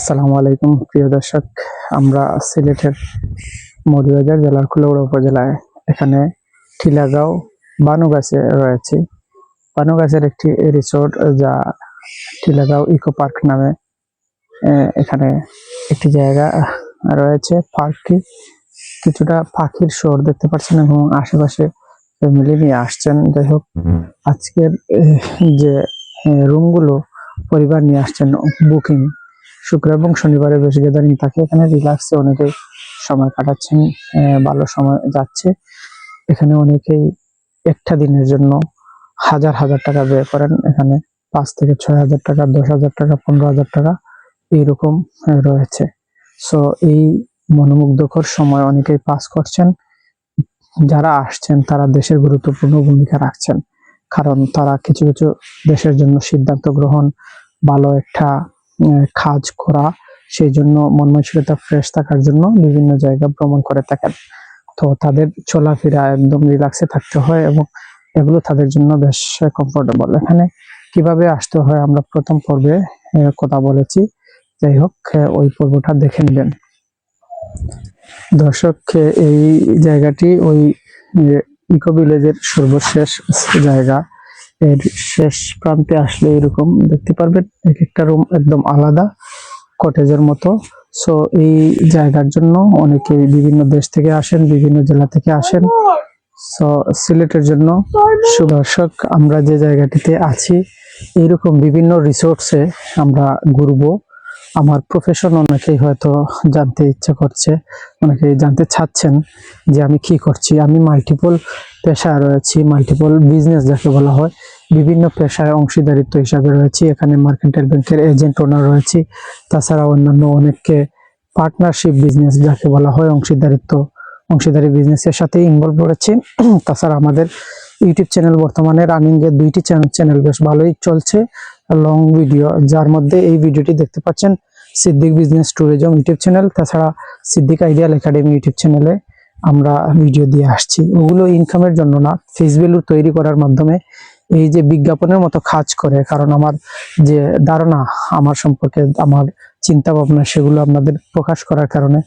আসসালামু আলাইকুম প্রিয় দর্শক। আমরা সিলেটের মৌলভীবাজার জেলার কুলাউড়া উপজেলায় এখানে টিলাগাঁও বানুগাছে রয়েছে। বানুগাছের একটি রিসোর্ট যা টিলাগাঁও ইকো পার্ক নামে। এখানে একটি জায়গা রয়েছে। পার্কটি কিছুটা পাখির শহর দেখতে পাচ্ছেন এবং আশেপাশে ফ্যামিলি নিয়ে আসছেন। যাই হোক, আজকের যে রুমগুলো পরিবার নিয়ে আসছেন বুকিং, শুক্র এবং শনিবারে বেশ গ্যাদারিং থাকে। এখানে রিল্যাক্সে অনেকেই সময় কাটাচ্ছেন, ভালো সময় যাচ্ছে। এখানে অনেকেই একটা দিনের জন্য হাজার হাজার টাকা ব্যয় করেন। এখানে 5 থেকে 6,000 টাকা, 10,000 টাকা, 15,000 টাকা এইরকম রয়েছে। সো এই মনোমুগ্ধকর সময় অনেকেই পাস করছেন। যারা আসছেন তারা দেশের গুরুত্বপূর্ণ ভূমিকা রাখছেন, কারণ তারা কিছু কিছু দেশের জন্য সিদ্ধান্ত গ্রহণ, ভালো একটা কাজ করা, সেই জন্য মন মানসিকতা ফ্রেশ থাকার জন্য বিভিন্ন জায়গা ভ্রমণ করে থাকেন। তো তাদের চলাফেরা একদম রিল্যাক্সে থাকতে হয় এবং এগুলো তাদের জন্য বেশ কমফোর্টেবল। এখানে কিভাবে আসতে হয় আমরা প্রথম পর্বে কথা বলেছি। যাই হোক, ওই পর্বটা দেখে নেবেন দর্শক। এই জায়গাটি ওই ইকো ভিলেজের সর্বশেষ জায়গা। এর শেষ প্রান্তে আসলে এরকম দেখতে পারবেন এক একটা রুম একদম আলাদা, কটেজের মতো। সো এই জায়গার জন্য অনেকে বিভিন্ন দেশ থেকে আসেন, বিভিন্ন জেলা থেকে আসেন। সো সিলেটের জন্য সুদর্শক, আমরা যে জায়গাটিতে আছি এইরকম বিভিন্ন রিসোর্টসে আমরা ঘুরবো। আমার প্রফেশন অনেকেই হয়তো জানতে ইচ্ছা করছে, অনেকেই জানতে চাচ্ছেন যে আমি কি করছি। আমি মাল্টিপল পেশায় রয়েছি, মাল্টিপল বিজনেস যাকে বলা হয়, বিভিন্ন পেশায় অংশীদারিত্ব হিসাবে রয়েছি। এখানে মার্কেন্টাইল ব্যাংকের এজেন্ট ওনার রয়েছি। তাছাড়া অন্যান্য অনেককে পার্টনারশিপ বিজনেস যাকে বলা হয়, অংশীদারি বিজনেসের সাথে ইনভলভ রয়েছে। তাছাড়া আমাদের ইউটিউব চ্যানেল বর্তমানে রানিং এর 2টি চ্যানেল বেশ ভালোই চলছে, লং ভিডিও, যার মধ্যে এই ভিডিওটি দেখতে পাচ্ছেন Siddique business tourism YouTube channel. তাছাড়া সিদ্দিক আইডিয়াল একাডেমি ইউটিউব চ্যানেলে আমরা ভিডিও দিয়ে আসছি। ওগুলো ইনকামের জন্য না, ফেস ভ্যালু তৈরি করার মাধ্যমে এই যে বিজ্ঞাপনের মতো কাজ করে। কারণ আমার যে ধারণা আমার সম্পর্কে, আমার চিন্তা ভাবনা, সেগুলো আপনাদের প্রকাশ করার কারণে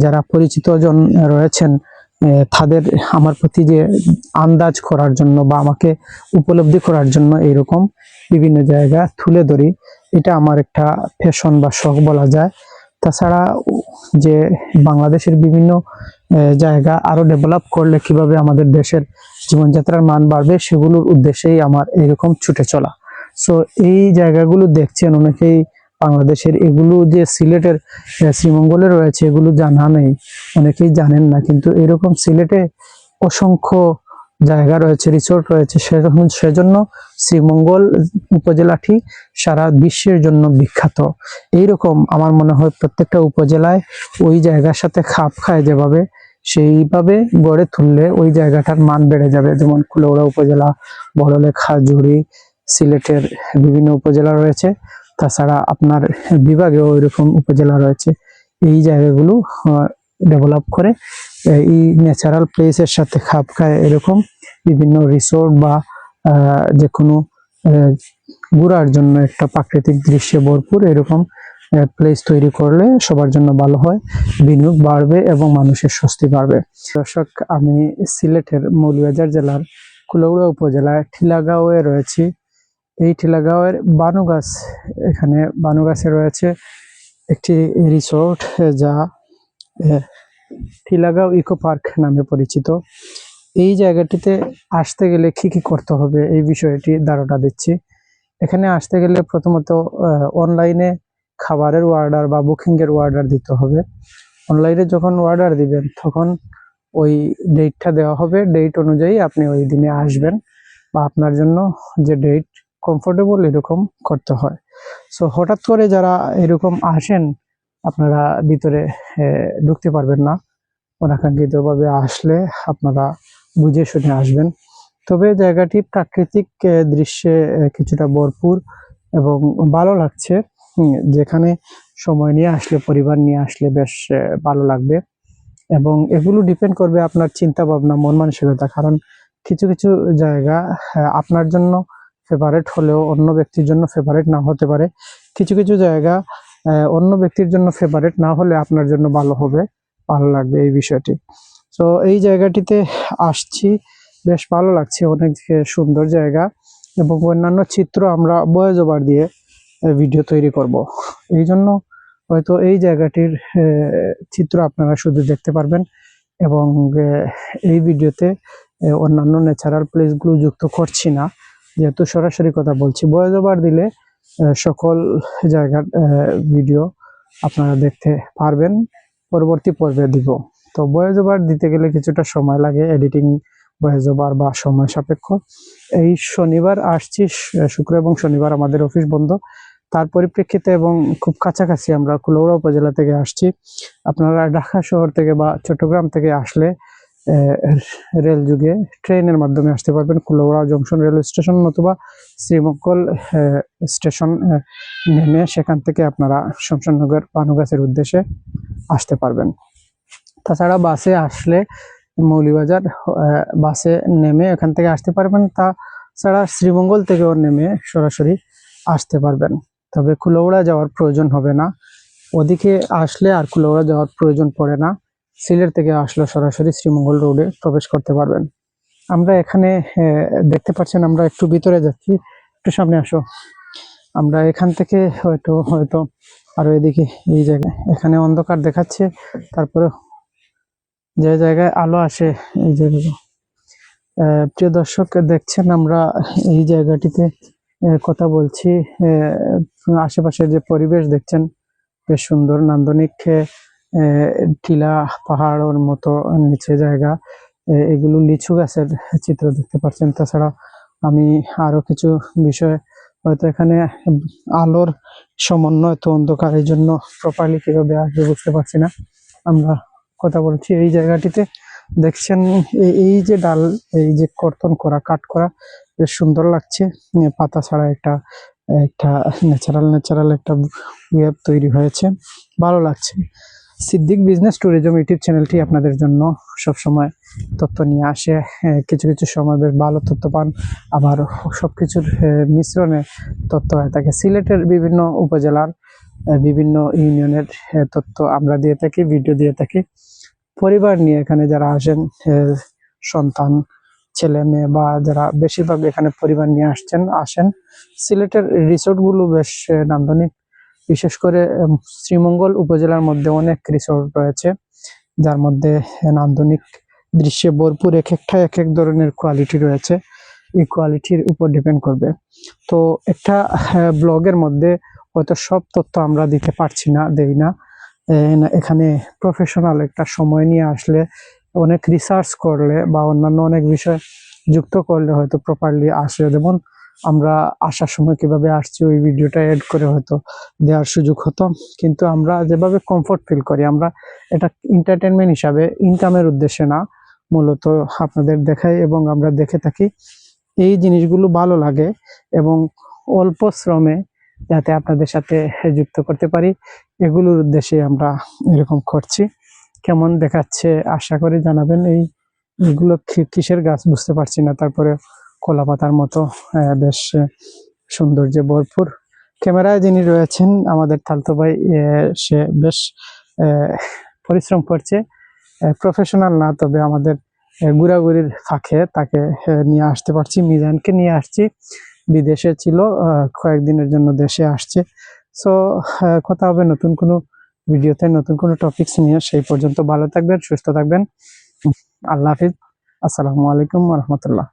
যারা পরিচিত জন রয়েছেন তাদের আমার প্রতি যে আন্দাজ করার জন্য বা আমাকে উপলব্ধি করার জন্য এইরকম বিভিন্ন জায়গা তুলে ধরি। এটা আমার একটা ফ্যাশন বা শখ বলা যায়। তাছাড়া যে বাংলাদেশের বিভিন্ন জায়গা আরো ডেভেলপ করলে কিভাবে আমাদের দেশের জীবনযাত্রার মান বাড়বে, সেগুলোর উদ্দেশ্যেই আমার এরকম ছুটে চলা। সো এই জায়গাগুলো দেখছেন অনেকেই বাংলাদেশের, এগুলো যে সিলেটের শ্রীমঙ্গলে রয়েছে এগুলো জানা নেই, অনেকেই জানেন না। কিন্তু এরকম সিলেটে অসংখ্য জায়গা রয়েছে, রিসোর্ট রয়েছে। সেজন্য শ্রীমঙ্গল উপজেলাটি সারা বিশ্বের জন্য বিখ্যাত। এইরকম আমার মনে হয় প্রত্যেকটা উপজেলায় ওই জায়গার সাথে খাপ খায় যেভাবে, সেইভাবে গড়ে তুললে ওই জায়গাটার মান বেড়ে যাবে। যেমন কুলাউড়া উপজেলা, বড়লেখা, জুড়ি, সিলেটের বিভিন্ন উপজেলা রয়েছে। তাছাড়া আপনার বিভাগেও এরকম উপজেলা রয়েছে। এই জায়গাগুলো ডেভেলপ করে এই ন্যাচারাল প্লেসের সাথে খাপ খায় এরকম বিভিন্ন রিসোর্ট বা যে কোনো ঘোরার জন্য একটা প্রাকৃতিক দৃশ্যে ভরপুর এরকম প্লেস তৈরি করলে সবার জন্য ভালো হয়, বিনিয়োগ বাড়বে এবং মানুষের স্বস্তি বাড়বে। দর্শক, আমি সিলেটের মৌলভীবাজার জেলার কুলাউড়া উপজেলার টিলাগাঁওয়ে রয়েছি। এই টিলাগাঁওয়ের বানুগাছ, এখানে বানুগাছে রয়েছে একটি রিসোর্ট যা টিলাগাঁও ইকো পার্ক নামে পরিচিত। এই জায়গাটিতে আসতে গেলে কি কি করতে হবে এই বিষয়টি ধারণা দিচ্ছি। এখানে আসতে গেলে প্রথমত অনলাইনে খাবারের অর্ডার বা বুকিং এর অর্ডার দিতে হবে। অনলাইনে যখন অর্ডার দিবেন তখন ওই ডেটটা দেওয়া হবে, ডেট অনুযায়ী আপনি ওই দিনে আসবেন বা আপনার জন্য যে ডেট কমফোর্টেবল এরকম করতে হয়। সো হঠাৎ করে যারা এরকম আসেন আপনারা ভিতরে ঢুকতে পারবেন না। অনাকাঙ্ক্ষিতভাবে আসলে আপনারা বুঝে শুনে আসবেন। তবে জায়গাটি প্রাকৃতিক দৃশ্যে কিছুটা ভরপুর এবং ভালো লাগছে। যেখানে সময় নিয়ে আসলে, পরিবার নিয়ে আসলে বেশ ভালো লাগবে। এবং এগুলো ডিপেন্ড করবে আপনার চিন্তা ভাবনা, মন মানসিকতা। কারণ কিছু কিছু জায়গা আপনার জন্য ফেভারেট হলেও অন্য ব্যক্তির জন্য ফেভারেট না হতে পারে। কিছু কিছু জায়গা অন্য ব্যক্তির জন্য ফেভারিট না হলে আপনার জন্য ভালো হবে, ভালো লাগবে এই বিষয়টি। তো এই জায়গাটিতে আসছি, বেশ ভালো লাগছে, অনেক সুন্দর জায়গা এবং অন্যান্য চিত্র আমরা ভয়েস ওভার দিয়ে ভিডিও তৈরি করব। এই জন্য হয়তো এই জায়গাটির চিত্র আপনারা শুধু দেখতে পারবেন এবং এই ভিডিওতে অন্যান্য ন্যাচারাল প্লেসগুলো যুক্ত করছি না, যেহেতু সরাসরি কথা বলছি। ভয়েস ওভার দিলে সকল জায়গার ভিডিও আপনারা দেখতে পারবেন, পরবর্তী পর্বে দিব। তো ভয়েস ওভার দিতে গেলে কিছুটা সময় লাগে, এডিটিং ভয়েস ওভার বা সময় সাপেক্ষ। এই শনিবার আসছি, শুক্র এবং শনিবার আমাদের অফিস বন্ধ, তার পরিপ্রেক্ষিতে এবং খুব কাছাকাছি আমরা কুলাউড়া উপজেলা থেকে আসছি। আপনারা ঢাকা শহর থেকে বা চট্টগ্রাম থেকে আসলে রেল যুগে ট্রেনের মাধ্যমে আসতে পারবেন কুলাউড়া জংশন রেলওয়ে স্টেশন, নতুবা শ্রীমঙ্গল স্টেশন নেমে সেখান থেকে আপনারা শমশাননগর পানুগাছের উদ্দেশ্যে আসতে পারবেন। তাছাড়া বাসে আসলে মৌলিবাজার বাসে নেমে এখান থেকে আসতে পারবেন, তাছাড়া শ্রীমঙ্গল থেকেও নেমে সরাসরি আসতে পারবেন। তবে কুলাউড়া যাওয়ার প্রয়োজন হবে না, ওদিকে আসলে আর কুলাউড়া যাওয়ার প্রয়োজন পড়ে না। সিলেট থেকে আসলে সরাসরি শ্রীমঙ্গল রোডে প্রবেশ করতে পারবেন। আমরা এখানে দেখতে পাচ্ছেন, আমরা একটু ভিতরে যাচ্ছি, একটু সামনে আসো। আমরা এখান থেকে হয়তো আরো এদিকে এই জায়গায় এখানে অন্ধকার দেখাচ্ছে, তারপরে যে জায়গায় আলো আসে এই জায়গায়। প্রিয় দর্শক দেখছেন, আমরা এই জায়গাটিতে কথা বলছি, আশেপাশের যে পরিবেশ দেখছেন বেশ সুন্দর, নান্দনিক টিলা পাহাড়ের মতো নিচে জায়গা, এগুলো লিচু গাছের চিত্র দেখতে পাচ্ছেন। তাছাড়া আমি আরো কিছু বিষয়, হয়তো এখানে আলোর সমন্বয় তো অন্ধকার, এই জন্য প্রপারলি কিভাবে আসবে বুঝতে পারছি না। আমরা কথা বলছি এই জায়গাটিতে দেখছেন, এই যে ডাল, এই যে কর্তন করা, কাট করা, বেশ সুন্দর লাগছে। পাতা ছাড়া একটা একটা ন্যাচারাল একটা ওয়েব তৈরি হয়েছে, ভালো লাগছে। সিদ্দিক বিজনেস ট্যুরিজম ইউটিউব চ্যানেলটি আপনাদের জন্য সবসময় তথ্য নিয়ে আসে, কিছু কিছু সময় বেশ ভালো তথ্য পান, আবার সবকিছুর মিশ্রণে তথ্য হয়ে থাকে। সিলেটের বিভিন্ন উপজেলার বিভিন্ন ইউনিয়নের তথ্য আমরা দিয়ে থাকি, ভিডিও দিয়ে থাকি। পরিবার নিয়ে এখানে যারা আসেন, সন্তান, ছেলে মেয়ে বা যারা বেশিরভাগ এখানে পরিবার নিয়ে আসেন। সিলেটের রিসোর্টগুলো বেশ নান্দনিক, বিশেষ করে শ্রীমঙ্গল উপজেলার মধ্যে অনেক রিসোর্ট রয়েছে, যার মধ্যে নান্দনিক দৃশ্যে ভরপুর, এক এক ধরনের কোয়ালিটি রয়েছে। এই কোয়ালিটির উপর ডিপেন্ড করবে। তো একটা ব্লগের মধ্যে হয়তো সব তথ্য আমরা দিতে পারছি না, দেই না। এখানে প্রফেশনাল একটা সময় নিয়ে আসলে, অনেক রিসার্চ করলে বা অন্যান্য অনেক বিষয় যুক্ত করলে হয়তো প্রপারলি আসে। যেমন আমরা আসার সময় কিভাবে আসছি ওই ভিডিওটা এড করে হয়তো দেওয়ার সুযোগ হতো, কিন্তু আমরা যেভাবে কমফোর্ট ফিল করি, আমরা এটা এন্টারটেনমেন্ট হিসাবে, ইনকামের উদ্দেশ্যে না, মূলত আপনাদের দেখাই এবং আমরা দেখে থাকি। এই জিনিসগুলো ভালো লাগে এবং অল্প শ্রমে যাতে আপনাদের সাথে যুক্ত করতে পারি, এগুলোর উদ্দেশ্যে আমরা এরকম করছি। কেমন দেখাচ্ছে আশা করি জানাবেন। এইগুলো কিসের গাছ বুঝতে পারছি না, তারপরে কলা পাতার মতো বেশ সৌন্দর্যে ভরপুর। ক্যামেরায় যিনি রয়েছেন আমাদের থালতো ভাই, সে বেশ পরিশ্রম করছে, প্রফেশনাল না, তবে আমাদের ঘোরাঘুরির ফাঁকে তাকে নিয়ে আসতে পারছি। মিজানকে নিয়ে আসছি, বিদেশে ছিল, কয়েকদিনের জন্য দেশে আসছে। সো কথা হবে নতুন কোনো ভিডিওতে, নতুন কোনো টপিকস নিয়ে। সেই পর্যন্ত ভালো থাকবেন, সুস্থ থাকবেন। আল্লাহ হাফিজ, আসসালামু আলাইকুম রহমতুল্লাহ।